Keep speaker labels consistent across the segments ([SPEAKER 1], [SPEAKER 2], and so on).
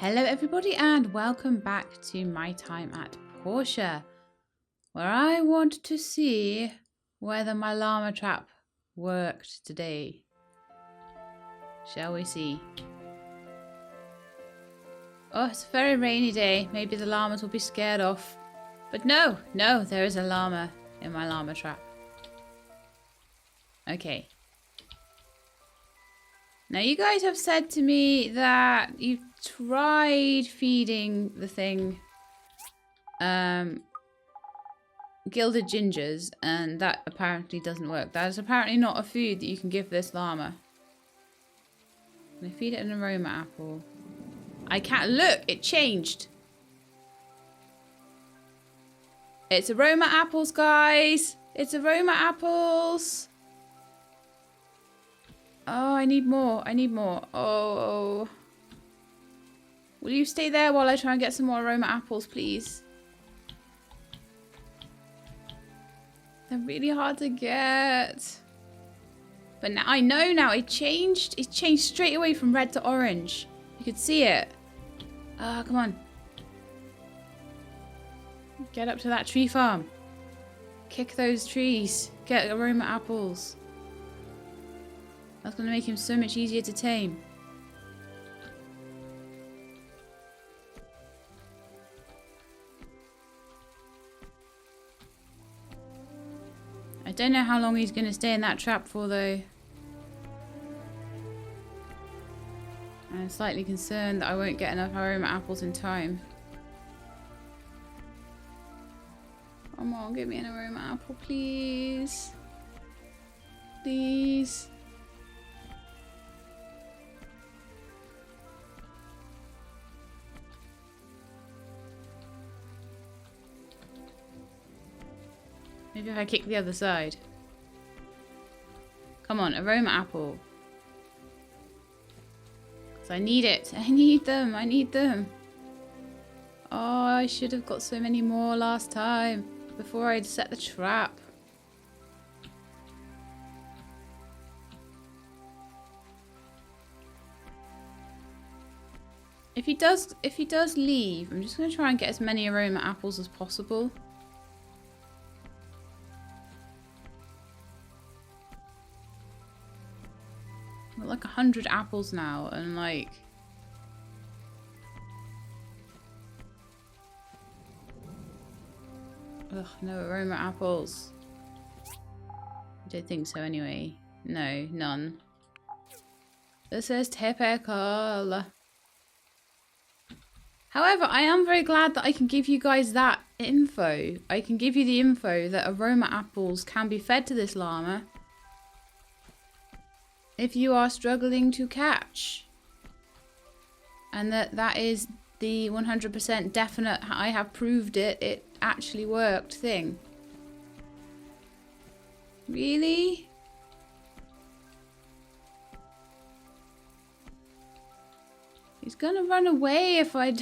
[SPEAKER 1] Hello everybody and welcome back to my time at Portia, where I want to see whether my llama trap worked today. Shall we see? Oh, it's a very rainy day. Maybe the llamas will be scared off. But no, there is a llama in my llama trap. Okay. Now you guys have said to me that you've tried feeding the thing gilded gingers and that apparently doesn't work. That is apparently not a food that you can give this llama. Can I feed it an aroma apple? I can't. Look, it changed. It's aroma apples, guys. It's aroma apples. Oh, I need more. I need more. Oh. Will you stay there while I try and get some more aroma apples, please? They're really hard to get. But now I know now. It changed. It changed straight away from red to orange. You could see it. Ah, come on. Get up to that tree farm. Kick those trees. Get aroma apples. That's going to make him so much easier to tame. I don't know how long he's going to stay in that trap for, though. I'm slightly concerned that I won't get enough aroma apples in time. Come on, give me an aroma apple, please. Please. Maybe if I kick the other side. Come on, aroma apple. Because I need it. I need them. I need them. Oh, I should have got so many more last time. Before I'd set the trap. If he does leave, I'm just going to try and get as many aroma apples as possible. I've got like 100 apples now, and like... Ugh, no aroma apples. I don't think so anyway. No, none. This is typical. However, I am very glad that I can give you guys that info. I can give you the info that aroma apples can be fed to this llama if you are struggling to catch. And that is the 100% definite, I have proved it actually worked thing. Really? He's gonna run away if I...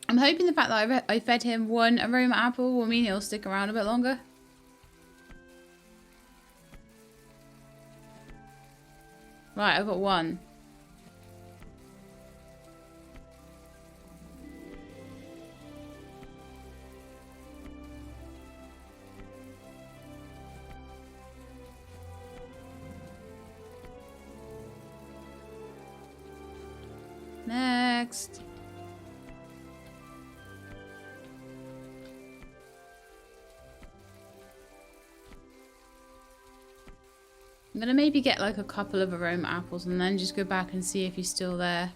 [SPEAKER 1] I'm hoping the fact that I fed him one aroma apple will mean he'll stick around a bit longer. Right, I've got one. Next. I'm gonna maybe get like a couple of aroma apples and then just go back and see if he's still there.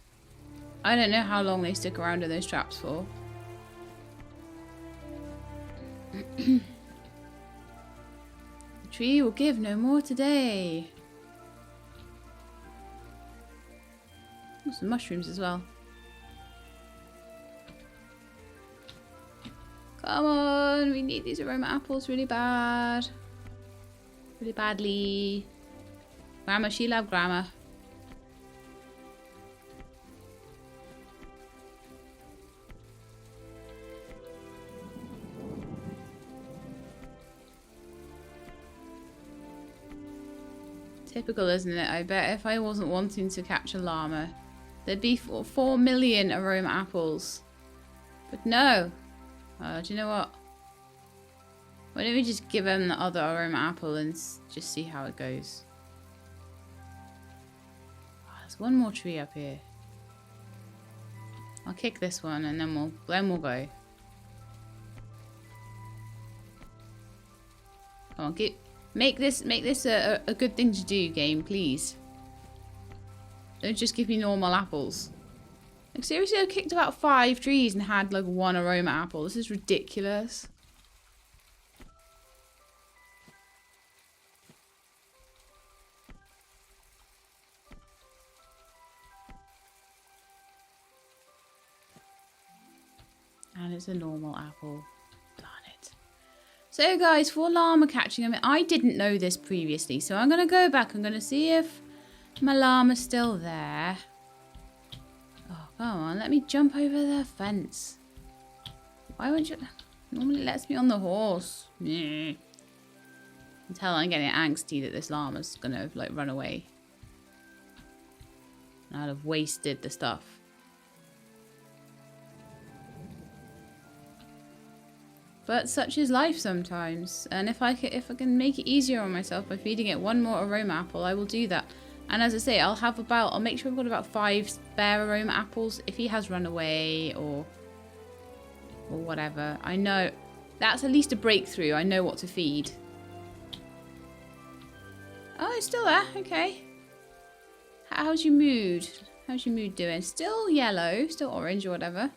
[SPEAKER 1] I don't know how long they stick around in those traps for. The tree will give no more today. Oh, some mushrooms as well. Come on, we need these aroma apples really bad. Really badly. Grandma, she loved grandma. Typical, isn't it? I bet if I wasn't wanting to catch a llama, there'd be 4 million aroma apples. But no. Do you know what? Why don't we just give him the other aroma apple and just see how it goes? Oh, there's one more tree up here. I'll kick this one and then we'll go. Come on, make this a good thing to do, game, please. Don't just give me normal apples. Like, seriously, I've kicked about 5 trees and had like 1 aroma apple. This is ridiculous. And it's a normal apple. Darn it. So guys, for llama catching, I mean, I didn't know this previously. So I'm going to go back. I'm going to see if my llama's still there. Oh, come on. Let me jump over the fence. Why would you... Normally it lets me on the horse. Yeah. Until I'm getting angsty that this llama's going to like run away. And I'd have wasted the stuff. But such is life sometimes, and if I can make it easier on myself by feeding it 1 more aroma apple, I will do that. And as I say, I'll make sure I've got about 5 spare aroma apples if he has run away or whatever. I know that's at least a breakthrough. I know what to feed. Oh, it's still there. Okay. How's your mood? How's your mood doing? Still yellow, still orange or whatever.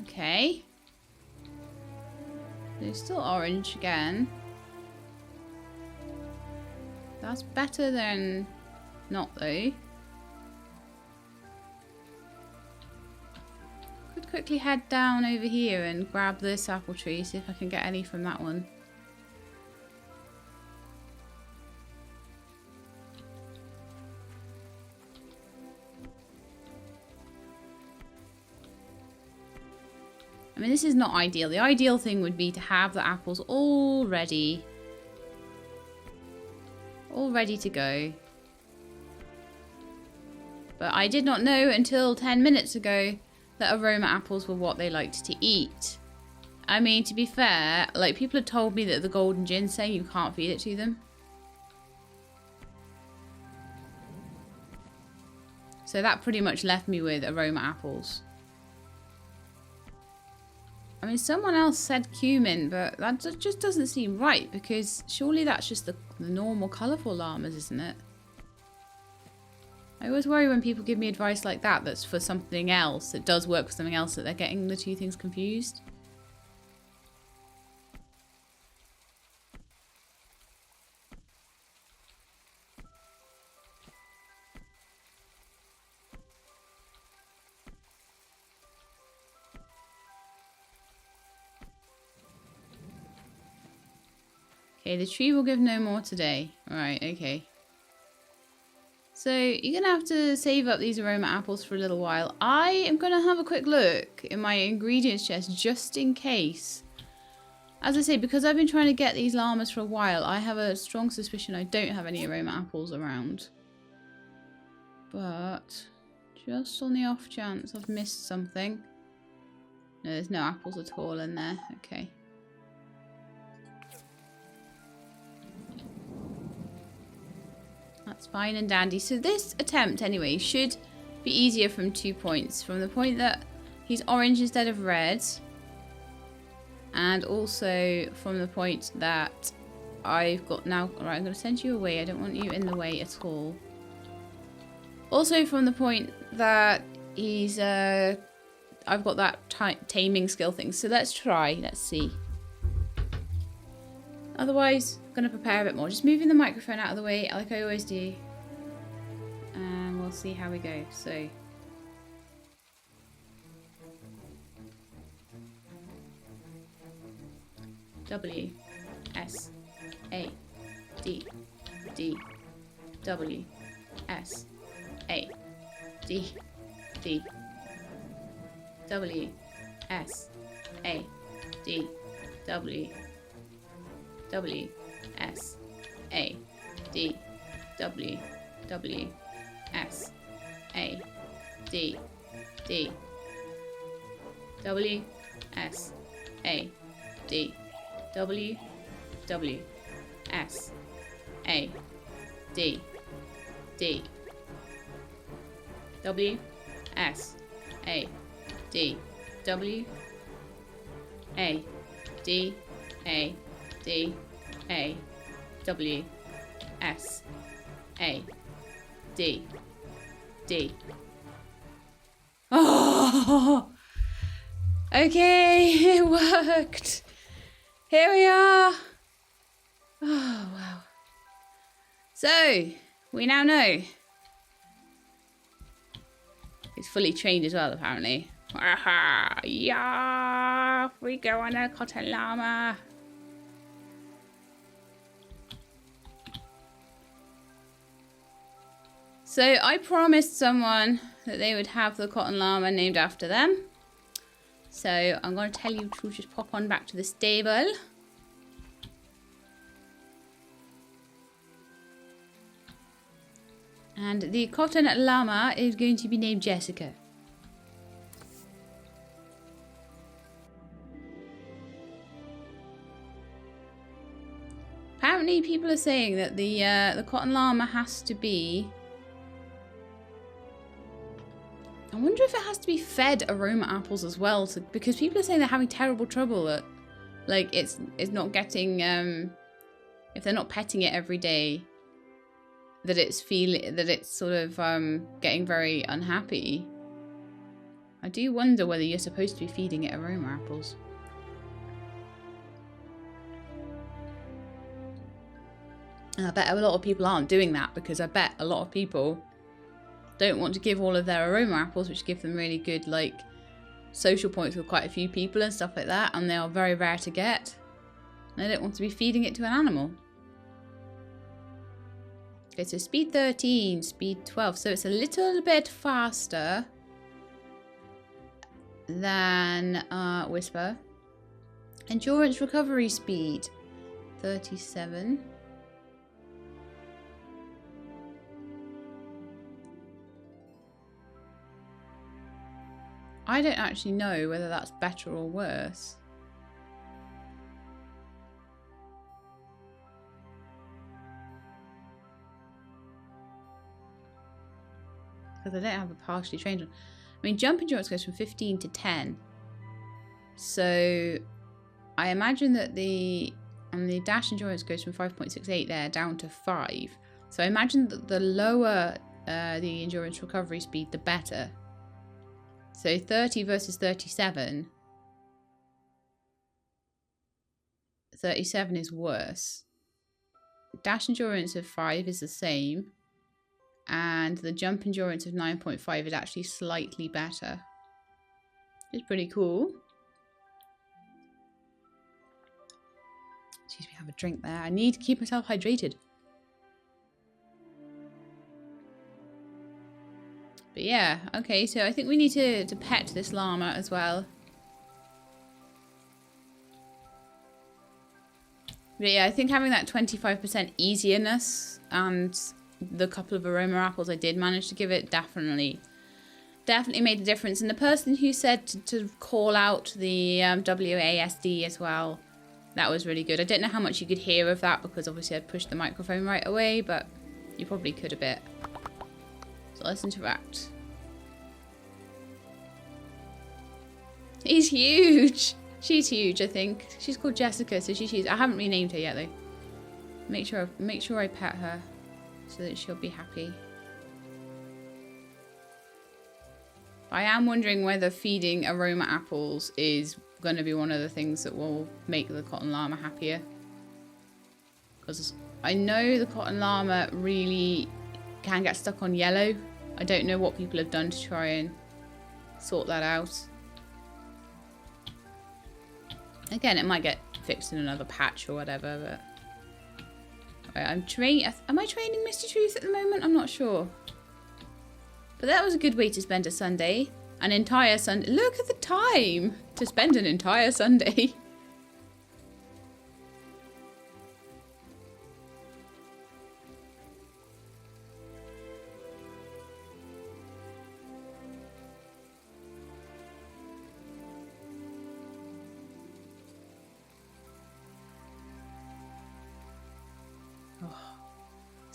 [SPEAKER 1] Okay. It's still orange again. That's better than not, though. Could quickly head down over here and grab this apple tree, see if I can get any from that one. I mean, this is not ideal. The ideal thing would be to have the apples all ready. All ready to go. But I did not know until 10 minutes ago that aroma apples were what they liked to eat. I mean, to be fair, like, people had told me that the golden ginseng, you can't feed it to them. So that pretty much left me with aroma apples. I mean, someone else said cumin, but that just doesn't seem right, because surely that's just the normal colourful llamas, isn't it? I always worry when people give me advice like that that's for something else, that does work for something else, that they're getting the 2 things confused. Okay, the tree will give no more today. Right, okay. So you're going to have to save up these aroma apples for a little while. I am going to have a quick look in my ingredients chest just in case. As I say, because I've been trying to get these llamas for a while, I have a strong suspicion I don't have any aroma apples around. But just on the off chance I've missed something. No, there's no apples at all in there. Okay. That's fine and dandy. So this attempt, anyway, should be easier from 2 points. From the point that he's orange instead of red. And also from the point that I've got now... Alright, I'm going to send you away. I don't want you in the way at all. Also from the point that he's... I've got that taming skill thing. So let's try. Let's see. Otherwise, I'm going to prepare a bit more. Just moving the microphone out of the way, like I always do. And we'll see how we go. So... W, S, A, D, D, W, S, A, D, D, W, S, A, D, W, W, S, A D W W S A D D W S A D W W S A D D W S A D W A D A D A W S A D D. Oh, okay, it worked. Here we are. Oh, wow. So, we now know. It's fully trained as well, apparently. Yeah, we go on a Cotton Llama. So I promised someone that they would have the Cotton Llama named after them. So I'm going to tell you to just pop on back to the stable. And the Cotton Llama is going to be named Jessica. Apparently people are saying that the Cotton Llama has to be... I wonder if it has to be fed aroma apples as well, because people are saying they're having terrible trouble at, like, it's not getting, if they're not petting it every day, that it's sort of getting very unhappy. I do wonder whether you're supposed to be feeding it aroma apples. And I bet a lot of people aren't doing that, because I bet a lot of people don't want to give all of their aroma apples, which give them really good, like, social points with quite a few people and stuff like that, and they are very rare to get. And they don't want to be feeding it to an animal. Okay, so speed 13, speed 12, so it's a little bit faster than Whisper. Endurance recovery speed 37. I don't actually know whether that's better or worse. Because I don't have a partially trained one. I mean, jump endurance goes from 15 to 10. So I imagine that the dash endurance goes from 5.68 there down to 5. So I imagine that the lower the endurance recovery speed, the better. So 30 versus 37. 37 is worse. Dash endurance of 5 is the same. And the jump endurance of 9.5 is actually slightly better. It's pretty cool. Excuse me, have a drink there. I need to keep myself hydrated. But yeah, okay, so I think we need to pet this llama as well. But yeah, I think having that 25% easiness and the couple of aroma apples I did manage to give it definitely made a difference. And the person who said to call out the WASD as well, that was really good. I don't know how much you could hear of that because obviously I'd pushed the microphone right away, but you probably could a bit. So let's interact. He's huge. She's huge, I think. She's called Jessica, so she's huge. I haven't renamed her yet though. Make sure I pet her so that she'll be happy. I am wondering whether feeding aroma apples is going to be one of the things that will make the Cotton Llama happier. Because I know the Cotton Llama really can get stuck on yellow. I don't know what people have done to try and sort that out. Again, it might get fixed in another patch or whatever, but... Alright, am I training Misty Truth at the moment? I'm not sure. But that was a good way to spend a Sunday. An entire Sunday. Look at the time to spend an entire Sunday.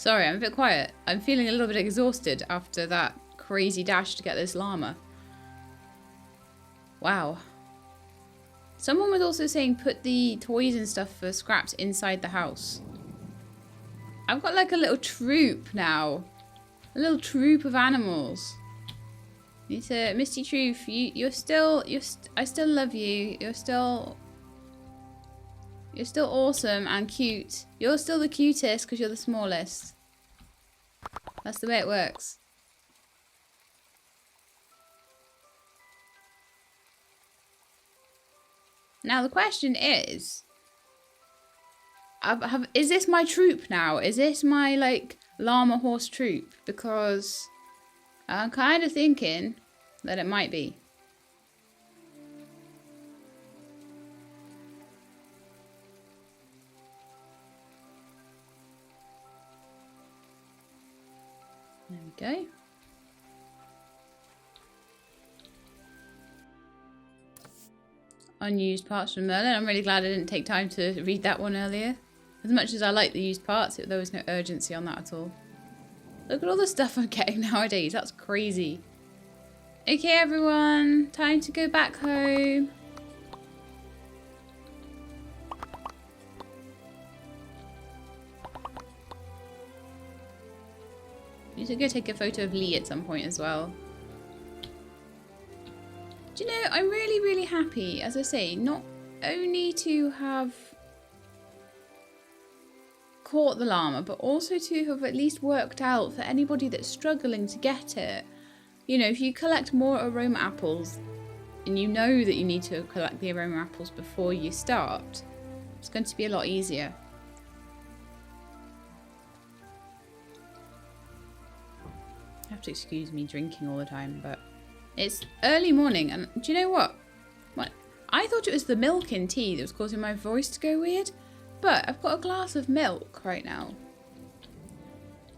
[SPEAKER 1] Sorry, I'm a bit quiet. I'm feeling a little bit exhausted after that crazy dash to get this llama. Wow. Someone was also saying put the toys and stuff for scraps inside the house. I've got like a little troop now. A little troop of animals. It's a Misty Truth. I still love you. You're still awesome and cute. You're still the cutest because you're the smallest. That's the way it works. Now the question is this my troop now? Is this my like llama horse troop? Because I'm kind of thinking that it might be. There we go. Unused parts from Merlin. I'm really glad I didn't take time to read that one earlier. As much as I like the used parts, there was no urgency on that at all. Look at all the stuff I'm getting nowadays. That's crazy. Okay, everyone. Time to go back home. I need to go take a photo of Lee at some point as well. Do you know, I'm really, really happy, as I say, not only to have caught the llama, but also to have at least worked out for anybody that's struggling to get it. You know, if you collect more aroma apples, and you know that you need to collect the aroma apples before you start, it's going to be a lot easier. You have to excuse me drinking all the time, but it's early morning, and do you know what? I thought it was the milk in tea that was causing my voice to go weird, but I've got a glass of milk right now.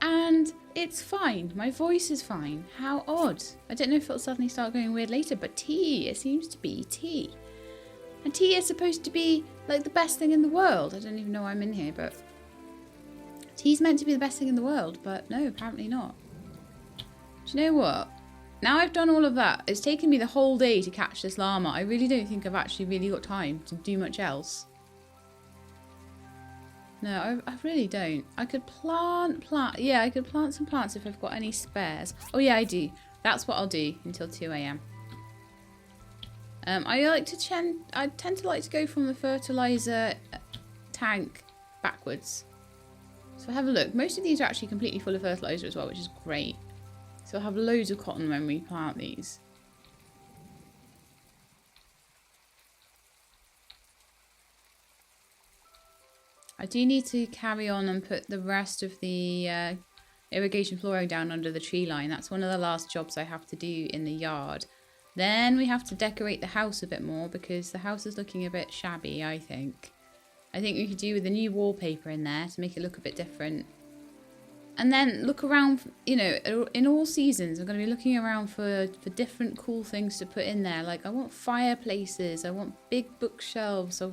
[SPEAKER 1] And it's fine. My voice is fine. How odd. I don't know if it'll suddenly start going weird later, but tea, it seems to be tea. And tea is supposed to be like the best thing in the world. I don't even know why I'm in here, but tea's meant to be the best thing in the world, but no, apparently not. Do you know what? Now I've done all of that, it's taken me the whole day to catch this llama. I really don't think I've actually really got time to do much else. No, I really don't. I could plant. Yeah, I could plant some plants if I've got any spares. Oh yeah, I do. That's what I'll do until 2 AM. I tend to like to go from the fertilizer tank backwards. So have a look. Most of these are actually completely full of fertilizer as well, which is great. So I'll have loads of cotton when we plant these. I do need to carry on and put the rest of the irrigation flooring down under the tree line. That's one of the last jobs I have to do in the yard. Then we have to decorate the house a bit more because the house is looking a bit shabby, I think. I think we could do with a new wallpaper in there to make it look a bit different. And then look around, you know, in all seasons, I'm going to be looking around for different cool things to put in there. Like, I want fireplaces, I want big bookshelves, I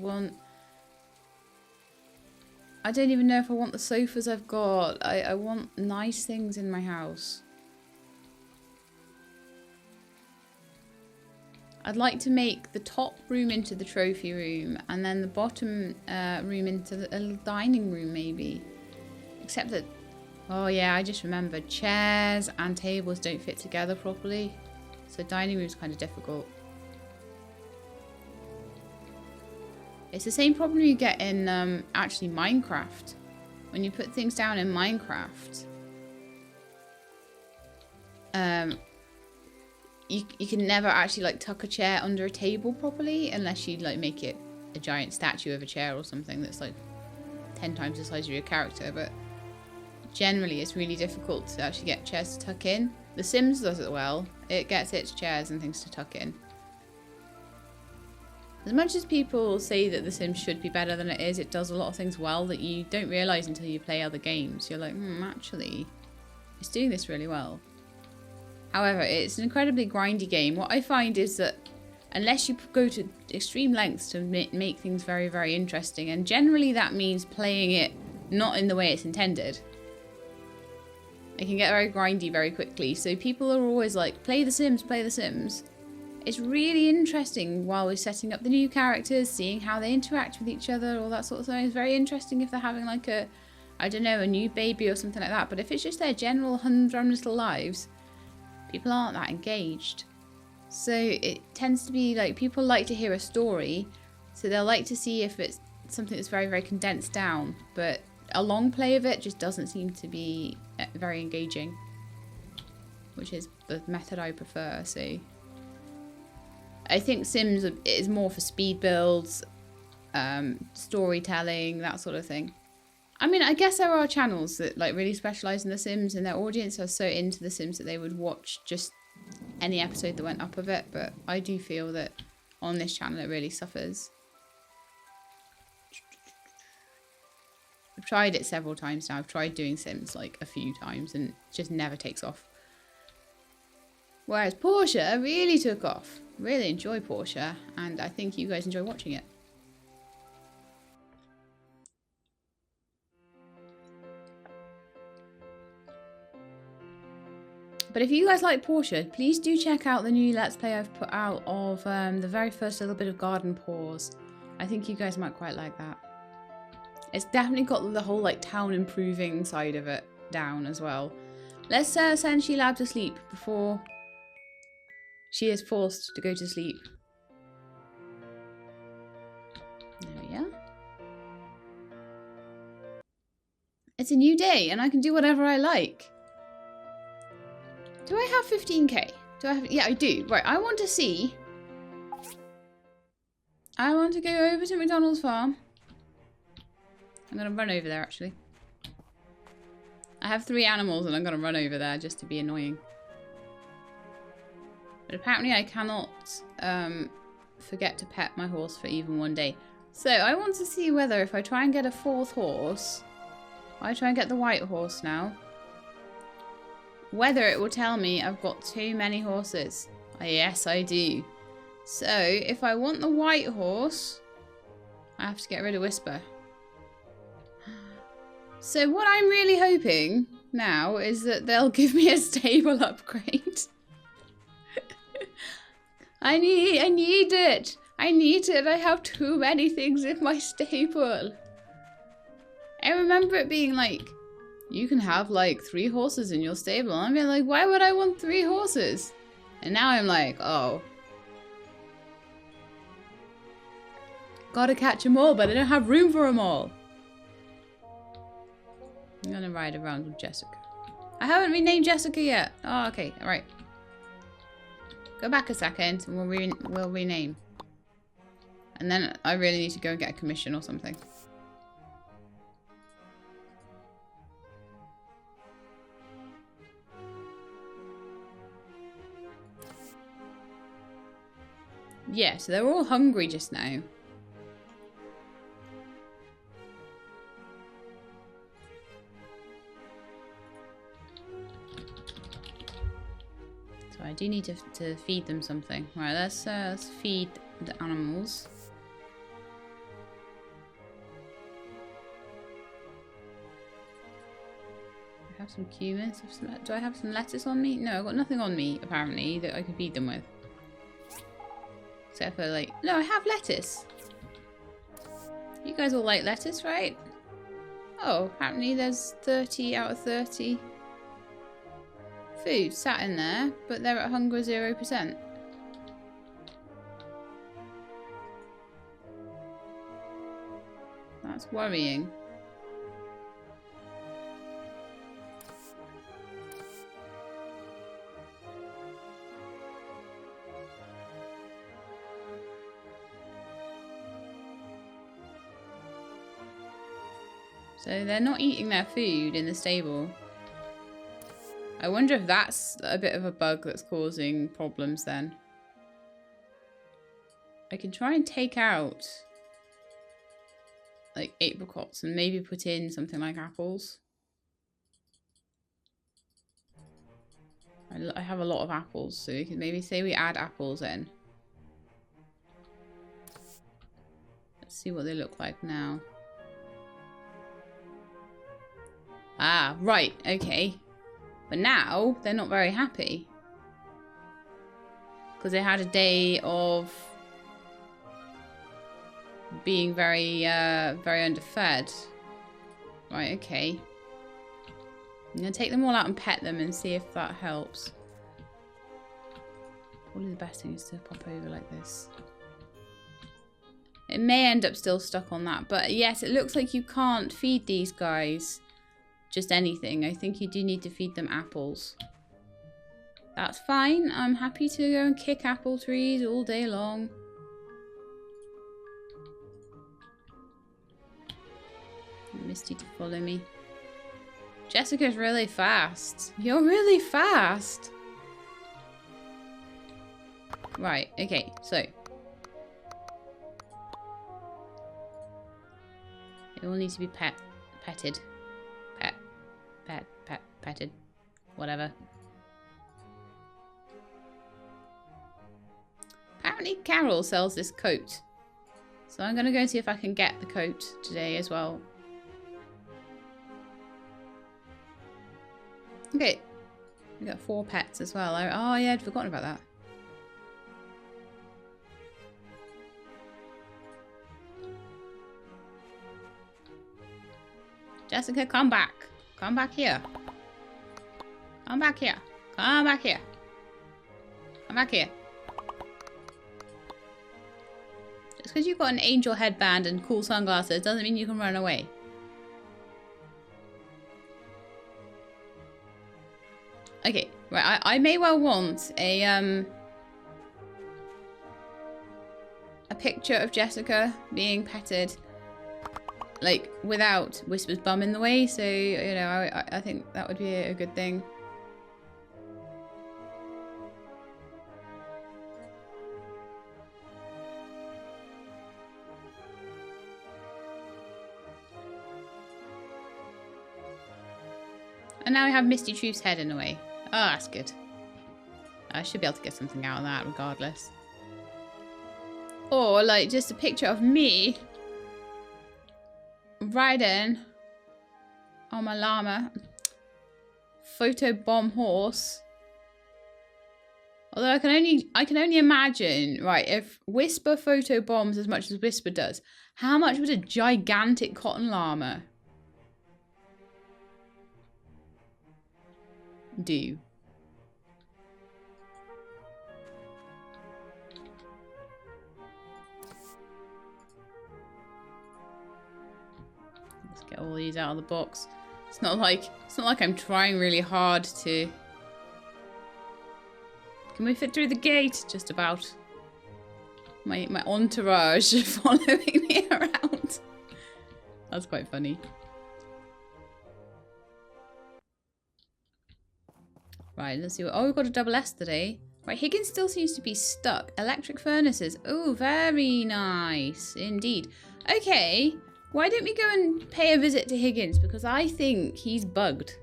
[SPEAKER 1] don't even know if I want the sofas I've got. I want nice things in my house. I'd like to make the top room into the trophy room and then the bottom room into a little dining room maybe. Except that, oh yeah, I just remembered, chairs and tables don't fit together properly. So dining room's kind of difficult. It's the same problem you get in actually Minecraft. When you put things down in Minecraft, you can never actually like tuck a chair under a table properly unless you like make it a giant statue of a chair or something that's like 10 times the size of your character. But generally it's really difficult to actually get chairs to tuck in. The Sims does it well. It gets its chairs and things to tuck in. As much as people say that The Sims should be better than it does a lot of things well that you don't realise until you play other games. You're like, actually, it's doing this really well. However, it's an incredibly grindy game. What I find is that unless you go to extreme lengths to make things very, very interesting, and generally that means playing it not in the way it's intended. It can get very grindy very quickly. So people are always like, play The Sims, play The Sims. It's really interesting while we're setting up the new characters, seeing how they interact with each other, all that sort of thing. It's very interesting if they're having like a, I don't know, a new baby or something like that. But if it's just their general humdrum little lives, people aren't that engaged. So it tends to be like people like to hear a story. So they'll like to see if it's something that's very, very condensed down. But a long play of it just doesn't seem to be very engaging. Which is the method I prefer, so... I think Sims is more for speed builds, storytelling, that sort of thing. I mean, I guess there are channels that like really specialise in The Sims and their audience are so into The Sims that they would watch just any episode that went up of it. But I do feel that on this channel it really suffers. I've tried it several times now. I've tried doing Sims like a few times and it just never takes off. Whereas Portia really took off. Really enjoy Portia, and I think you guys enjoy watching it. But if you guys like Portia, please do check out the new Let's Play I've put out of the very first little bit of garden pause. I think you guys might quite like that. It's definitely got the whole like town improving side of it down as well. Let's send Sheila to sleep before she is forced to go to sleep. There we are. It's a new day and I can do whatever I like. Do I have 15k? Do I have... Yeah, I do. Right, I want to see... I want to go over to McDonald's farm. I'm going to run over there, actually. I have 3 animals and I'm going to run over there just to be annoying. But apparently I cannot forget to pet my horse for even one day. So I want to see whether if I try and get a 4th horse, I try and get the white horse now, whether it will tell me I've got too many horses. Yes, I do. So if I want the white horse, I have to get rid of Whisper. So what I'm really hoping now is that they'll give me a stable upgrade. I need it. I need it. I have too many things in my stable. I remember it being like, you can have like 3 horses in your stable. I'm being like, why would I want 3 horses? And now I'm like, oh. Gotta catch them all, but I don't have room for them all. I'm gonna ride around with Jessica. I haven't renamed Jessica yet. Oh, okay. All right. Go back a second and we'll rename. And then I really need to go and get a commission or something. Yeah, so they're all hungry just now. So I do need to feed them something. Right, let's feed the animals. I have some cuteness. Do I have some lettuce on me? No, I've got nothing on me, apparently, that I can feed them with. Except for, like... No, I have lettuce. You guys all like lettuce, right? Oh, apparently there's 30 out of 30 food sat in there, but they're at hunger 0%. That's worrying. So they're not eating their food in the stable. I wonder if that's a bit of a bug that's causing problems then. I can try and take out like apricots and maybe put in something like apples. I have a lot of apples, so we can maybe say we add apples in. Let's see what they look like now. Ah, right, okay. But now they're not very happy. Because they had a day of being very, very underfed. Right, okay. I'm going to take them all out and pet them and see if that helps. Probably the best thing is to pop over like this. It may end up still stuck on that. But yes, it looks like you can't feed these guys just anything. I think you do need to feed them apples. That's fine. I'm happy to go and kick apple trees all day long. Misty to follow me. Jessica's really fast. You're really fast. Right, okay, so. They all need to be petted. Petted. Whatever. Apparently Carol sells this coat. So I'm going to go and see if I can get the coat today as well. Okay. We got 4 pets as well. Oh yeah, I'd forgotten about that. Jessica, come back. Come back here. Come back here. Come back here. Come back here. Just because you've got an angel headband and cool sunglasses doesn't mean you can run away. Okay, right. I may well want a picture of Jessica being petted, like without Whisper's bum in the way. So you know, I think that would be a good thing. And now we have Misty Truth's head in the way. Oh, that's good. I should be able to get something out of that regardless. Or, like, just a picture of me riding on my llama. Photo bomb horse. Although I can only imagine, right, if Whisper photo bombs as much as Whisper does, how much would a gigantic cotton llama do? Let's get all these out of the box. It's not like I'm trying really hard to. Can we fit through the gate? Just about. My entourage following me around. That's quite funny. Right, let's see what... Oh, we've got a double S today. Right, Higgins still seems to be stuck. Electric furnaces. Oh, very nice. Indeed. Okay, why don't we go and pay a visit to Higgins? Because I think he's bugged.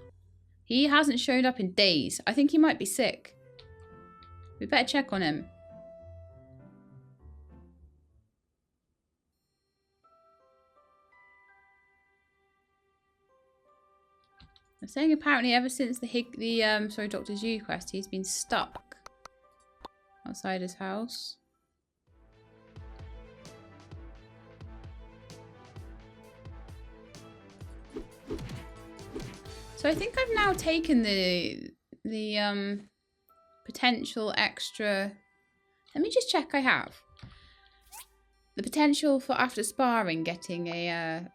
[SPEAKER 1] He hasn't showed up in days. I think he might be sick. We better check on him. I'm saying apparently ever since the Dr. Zhu quest, he's been stuck outside his house. So I think I've now taken the potential extra. Let me just check. I have the potential for after sparring getting a.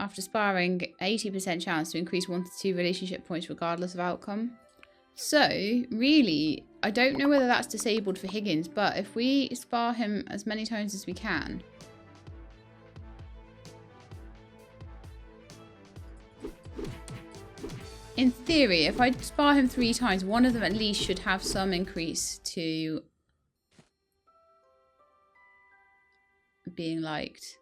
[SPEAKER 1] After sparring, 80% chance to increase 1 to 2 relationship points regardless of outcome. So, really, I don't know whether that's disabled for Higgins, but if we spar him as many times as we can... In theory, if I spar him 3 times, one of them at least should have some increase to being liked.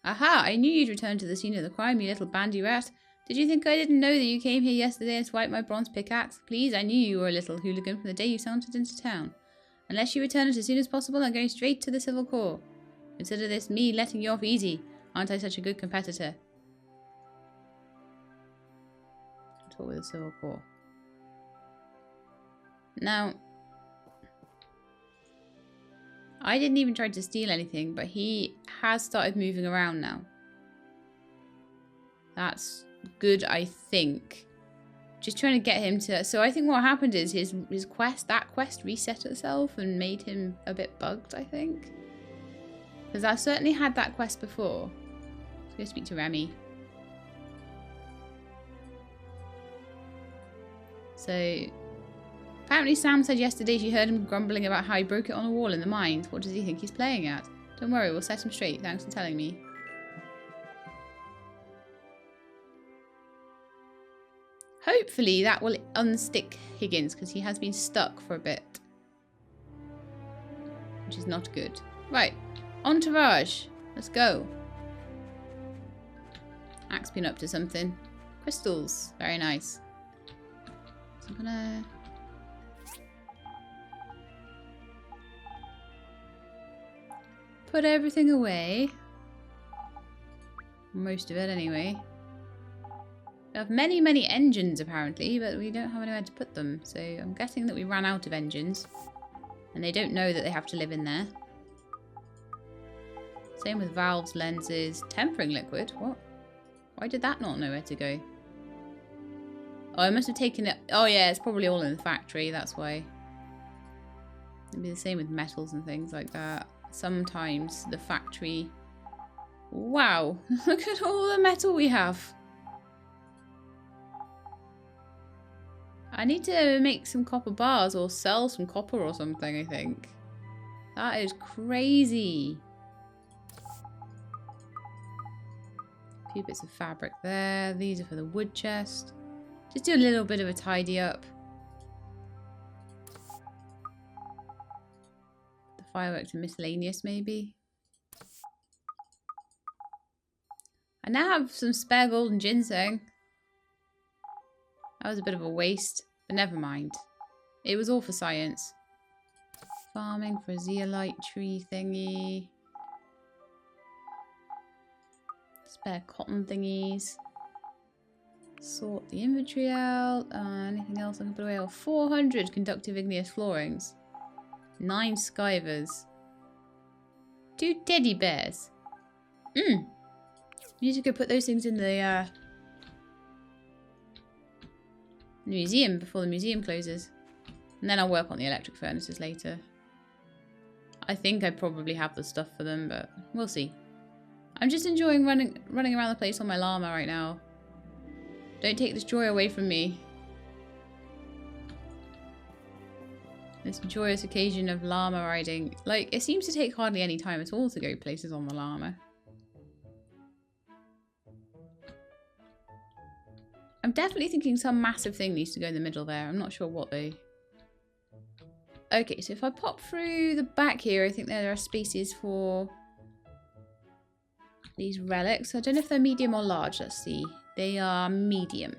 [SPEAKER 1] Aha! I knew you'd return to the scene of the crime, you little bandy rat. Did you think I didn't know that you came here yesterday and swiped my bronze pickaxe? Please, I knew you were a little hooligan from the day you sauntered into town. Unless you return it as soon as possible, I'm going straight to the Civil Corps. Consider this me letting you off easy. Aren't I such a good competitor? Talk with the Civil Corps. Now, I didn't even try to steal anything, but he has started moving around now. That's good, I think. Just trying to get him to... So I think what happened is his quest, that quest reset itself and made him a bit bugged, I think. Because I certainly had that quest before. Let's go speak to Remy. So, apparently Sam said yesterday she heard him grumbling about how he broke it on a wall in the mines. What does he think he's playing at? Don't worry, we'll set him straight. Thanks for telling me. Hopefully that will unstick Higgins, because he has been stuck for a bit. Which is not good. Right, entourage. Let's go. Axe been up to something. Crystals, very nice. So I'm gonna... put everything away. Most of it anyway. We have many, many engines apparently, but we don't have anywhere to put them. So I'm guessing that we ran out of engines. And they don't know that they have to live in there. Same with valves, lenses, tempering liquid. What? Why did that not know where to go? Oh, I must have taken it. Oh yeah, it's probably all in the factory, that's why. It'd be the same with metals and things like that. Sometimes the factory... Wow, look at all the metal we have. I need to make some copper bars or sell some copper or something, I think. That is crazy. A few bits of fabric there. These are for the wood chest. Just do a little bit of a tidy up. The fireworks and miscellaneous, maybe. I now have some spare gold and ginseng. That was a bit of a waste, but never mind. It was all for science. Farming for a zeolite tree thingy. Spare cotton thingies. Sort the inventory out. Anything else I can put away? Oh, 400 conductive igneous floorings. 9 skivers. 2 teddy bears. You need to go put those things in the museum before the museum closes. And then I'll work on the electric furnaces later. I think I probably have the stuff for them, but we'll see. I'm just enjoying running around the place on my llama right now. Don't take this joy away from me. This joyous occasion of llama riding. Like, it seems to take hardly any time at all to go places on the llama. I'm definitely thinking some massive thing needs to go in the middle there. I'm not sure what they... Okay, so if I pop through the back here, I think there are spaces for these relics. I don't know if they're medium or large. Let's see. They are medium.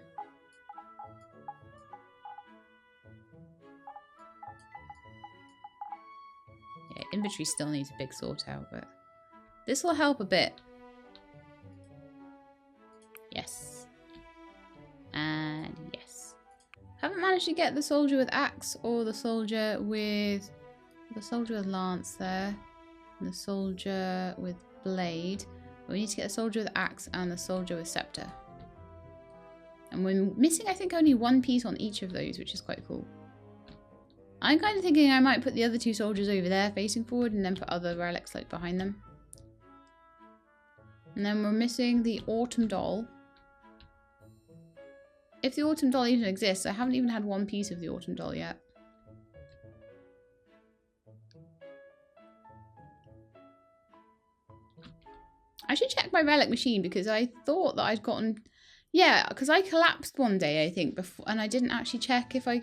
[SPEAKER 1] Yeah, inventory still needs a big sort out, but this will help a bit. Yes. And yes. Haven't managed to get the soldier with axe or the soldier with lance there. And the soldier with blade. But we need to get the soldier with axe and the soldier with scepter. And we're missing, I think, only 1 piece on each of those, which is quite cool. I'm kind of thinking I might put the other 2 soldiers over there facing forward and then put other relics like behind them. And then we're missing the autumn doll. If the autumn doll even exists, I haven't even had 1 piece of the autumn doll yet. I should check my relic machine because I thought that I'd gotten... Yeah, because I collapsed one day, I think, before, and I didn't actually check if I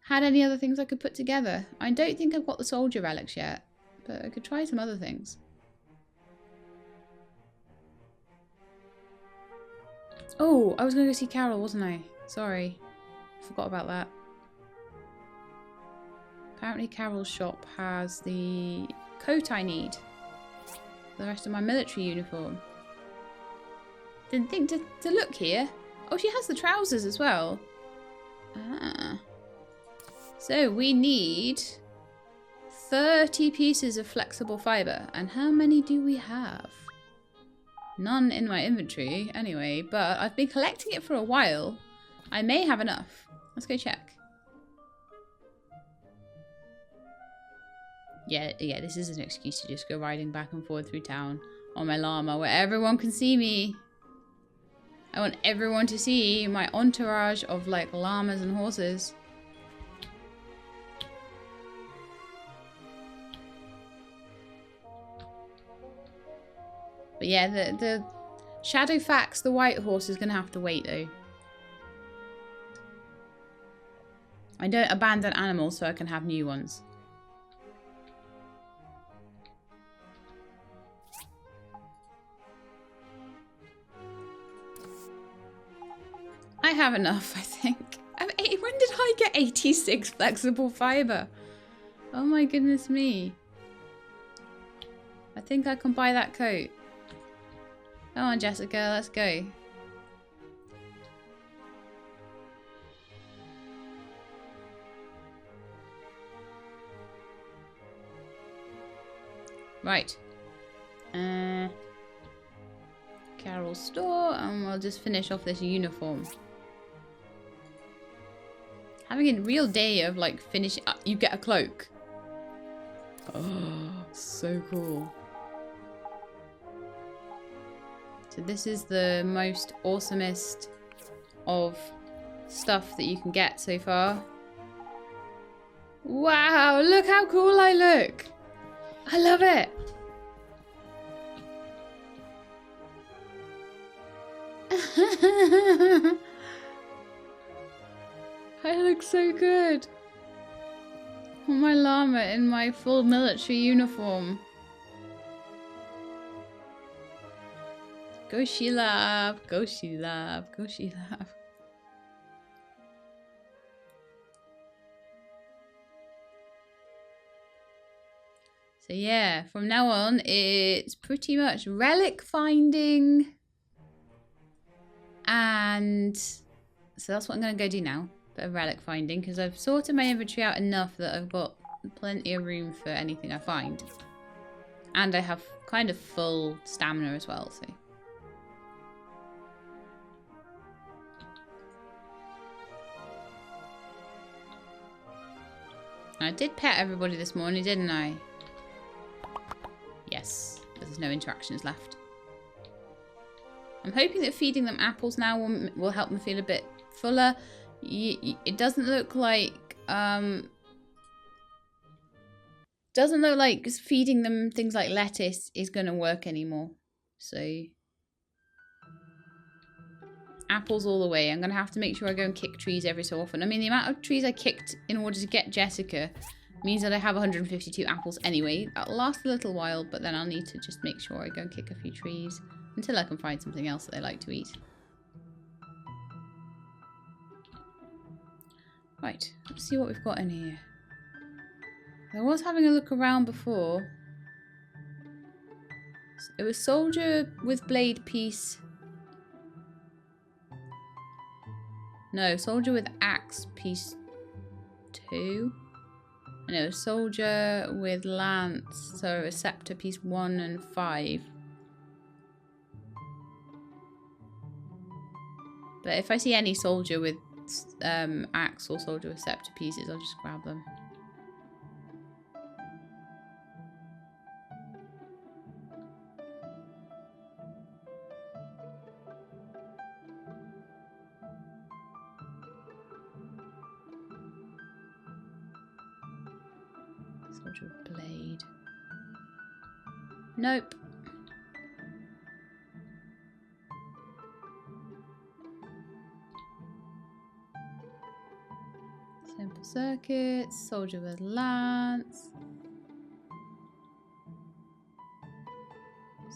[SPEAKER 1] had any other things I could put together. I don't think I've got the soldier relics yet, but I could try some other things. Oh, I was going to go see Carol, wasn't I? Sorry. Forgot about that. Apparently Carol's shop has the coat I need. The rest of my military uniform. Didn't think to look here. Oh, she has the trousers as well. Ah. So we need 30 pieces of flexible fibre. And how many do we have? None in my inventory anyway, but I've been collecting it for a while. I may have enough. Let's go check. Yeah, this is an excuse to just go riding back and forth through town on my llama where everyone can see me. I want everyone to see my entourage of like llamas and horses. But yeah, the Shadowfax, the white horse, is going to have to wait though. I don't abandon animals so I can have new ones. I have enough, I think. When did I get 86 flexible fibre? Oh my goodness me. I think I can buy that coat. Come on, Jessica, let's go. Right. Carol's store, and we'll just finish off this uniform. Having a real day of like finish. You get a cloak. Oh, so cool. So this is the most awesomest of stuff that you can get so far. Wow, look how cool I look. I love it. I look so good. On my llama in my full military uniform. Go Sheila, go Sheila, go Sheila. So yeah, from now on it's pretty much relic finding. And so that's what I'm going to go do now. Bit of relic finding because I've sorted my inventory out enough that I've got plenty of room for anything I find. And I have kind of full stamina as well, so. I did pet everybody this morning, didn't I? Yes, there's no interactions left. I'm hoping that feeding them apples now will help them feel a bit fuller. It doesn't look like feeding them things like lettuce is going to work anymore. So apples all the way. I'm going to have to make sure I go and kick trees every so often. I mean, the amount of trees I kicked in order to get Jessica means that I have 152 apples anyway. That'll last a little while, but then I'll need to just make sure I go and kick a few trees until I can find something else that they like to eat. Right, let's see what we've got in here. I was having a look around before. It was soldier with blade piece. No, soldier with axe piece 2. And it was soldier with lance, so a scepter piece 1 and 5. But if I see any soldier with axe or soldier with scepter pieces, I'll just grab them. Soldier with blade. Nope. Simple circuits, soldier with lance.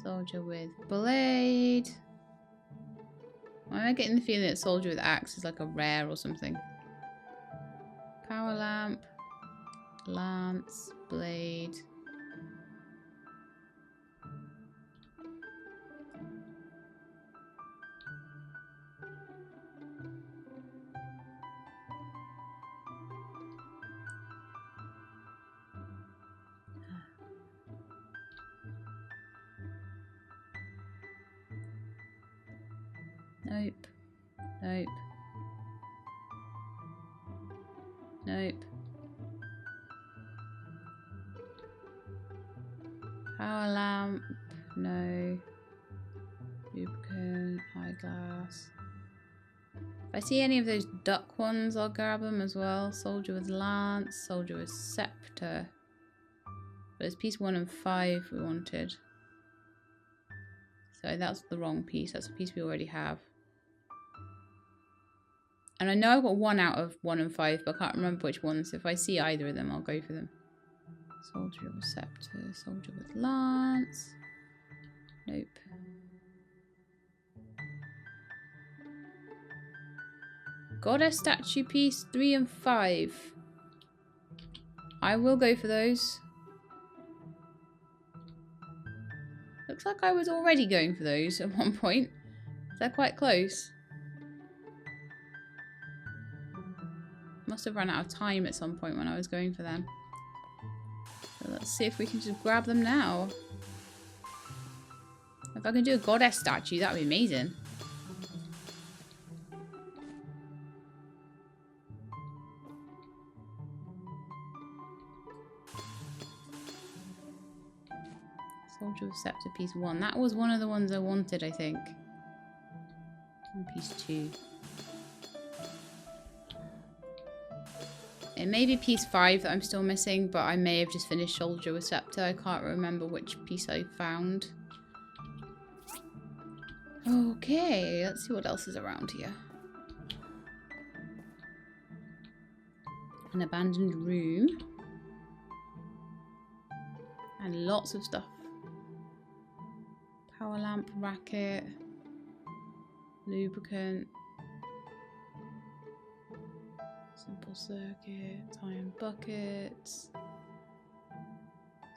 [SPEAKER 1] Soldier with blade. Why am I getting the feeling that soldier with axe is like a rare or something? Power lamp. Lance, blade. Nope. Nope. Power lamp. No. Lubricant. Eyeglass. If I see any of those duck ones, I'll grab them as well. Soldier with lance. Soldier with scepter. But it's piece 1 and 5 we wanted. So that's the wrong piece. That's a piece we already have. And I know I've got 1 out of 1 and 5, but I can't remember which ones. If I see either of them, I'll go for them. Soldier with scepter. Soldier with lance. Nope. Goddess statue piece 3 and 5. I will go for those. Looks like I was already going for those at one point. They're quite close. Must have run out of time at some point when I was going for them. So let's see if we can just grab them now. If I can do a goddess statue, that would be amazing. Soldier of Scepter piece 1. That was one of the ones I wanted, I think. And piece 2. It may be piece 5 that I'm still missing, but I may have just finished Soldier with Scepter. I can't remember which piece I found. Okay, let's see what else is around here. An abandoned room. And lots of stuff. Power lamp, racket, lubricant, simple circuit, iron buckets,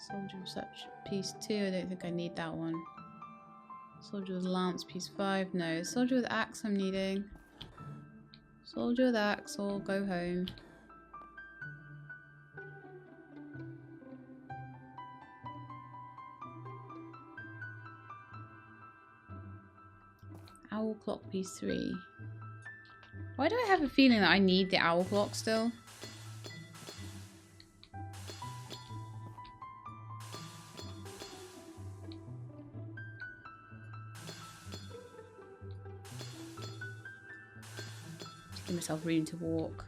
[SPEAKER 1] soldier reception piece 2. I don't think I need that one. Soldier with lance piece 5. No, soldier with axe I'm needing. Soldier with axe or go home. Owl clock piece 3. Why do I have a feeling that I need the owl clock still? Just give myself room to walk.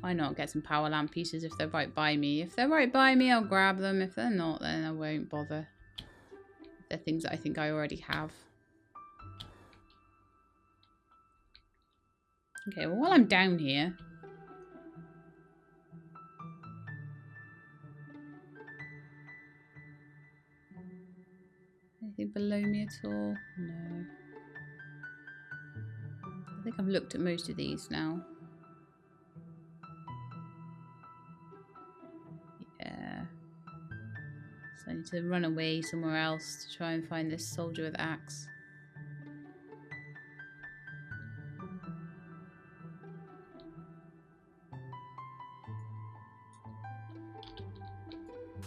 [SPEAKER 1] Why not get some power lamp pieces if they're right by me? If they're right by me, I'll grab them. If they're not, then I won't bother. They're things that I think I already have. Okay, well, while I'm down here... anything below me at all? No. I think I've looked at most of these now. So I need to run away somewhere else to try and find this soldier with axe.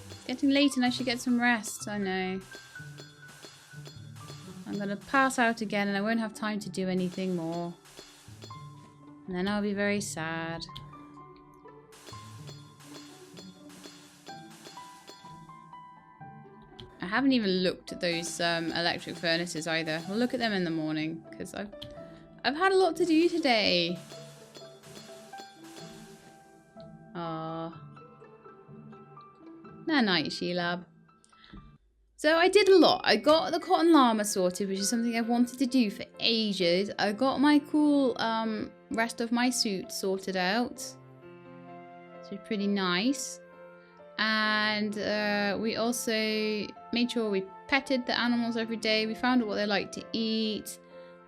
[SPEAKER 1] It's getting late and I should get some rest. I know. I'm going to pass out again and I won't have time to do anything more. And then I'll be very sad. I haven't even looked at those electric furnaces either. We'll look at them in the morning because I've had a lot to do today. Ah, night, Sheelab. So I did a lot. I got the Cotton Llama sorted, which is something I've wanted to do for ages. I got my cool rest of my suit sorted out. So pretty nice. And we also made sure we petted the animals every day. We found out what they like to eat.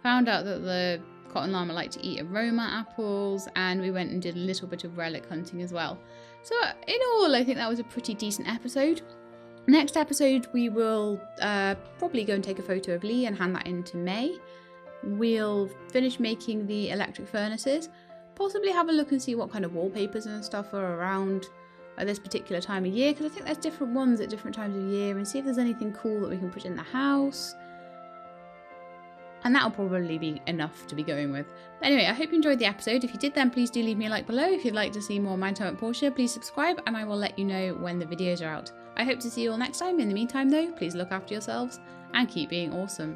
[SPEAKER 1] Found out that the Cotton Llama like to eat aroma apples. And we went and did a little bit of relic hunting as well. So in all, I think that was a pretty decent episode. Next episode, we will probably go and take a photo of Lee and hand that in to May. We'll finish making the electric furnaces. Possibly have a look and see what kind of wallpapers and stuff are around. at this particular time of year, because I think there's different ones at different times of year, and see if there's anything cool that we can put in the house. And that'll probably be enough to be going with. But anyway, I hope you enjoyed the episode. If you did, then please do leave me a like below. If you'd like to see more My Time at Portia, please subscribe, and I will let you know when the videos are out. I hope to see you all next time. In the meantime though, please look after yourselves and keep being awesome.